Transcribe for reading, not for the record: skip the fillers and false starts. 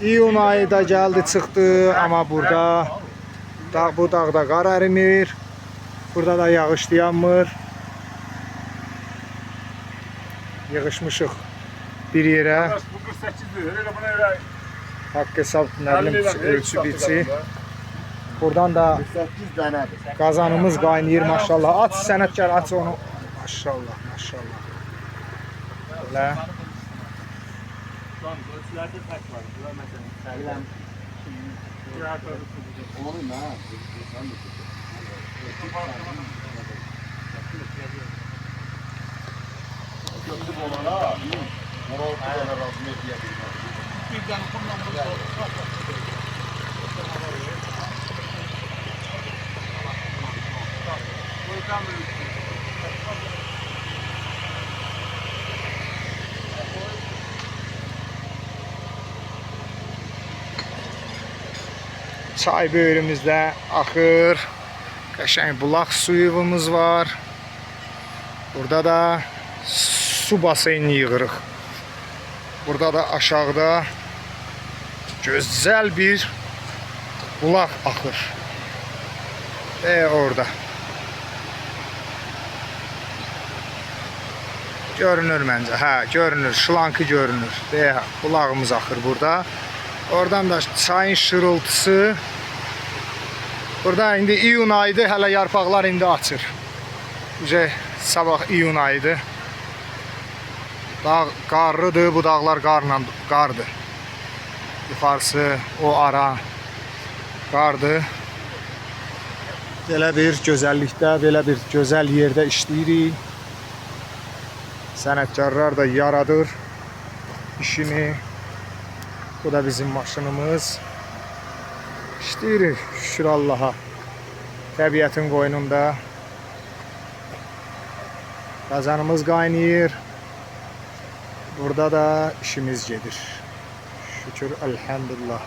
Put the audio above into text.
İyun ayı da geldi çıktı ama burada bu dağda qar ərimir. Burada da yağış dayanmır. Yığışmışıq bir yerə. Bu 48'dir. Öyle buna öyle. Haqq hesab nə bilim ölçü biçi. Buradan da 8 dənədir. qazanımız qaynayır maşallah. Aç sənətkar aç onu. Maşallah maşallah. Belə. Ölçülerde fark var. Mesela Onu nə? Götürüb onlara. Moral ayağına razı ediyə bilmez. Çay böyrümüzdə axır. Qəşəng bulaq suyumuz var. Burada da su baseyni yığırıq. Burada da aşağıda gözəl bir bulaq axır. Orada. Görünür məncə. Hə, görünür. Şlankı görünür. Bulağımız axır burada. Oradan da çayın şırıltısı. Burada indi iyun ayıdır. Hələ yarpaqlar indi açır. Sabah iyun ayıdır. Dağ qarlıdır. Bu dağlar qardır. Yuxarısı o ara qardır. Belə bir gözəllikdə, belə bir gözəl yerdə işləyirik. Sənətkarlar da yaradır işini. Bu da bizim maşınımız. İşləyirik şükür Allaha. Təbiətin qoynunda. Qazanımız qaynayır. Burada da işimiz gedir. Şükür elhamdülillah.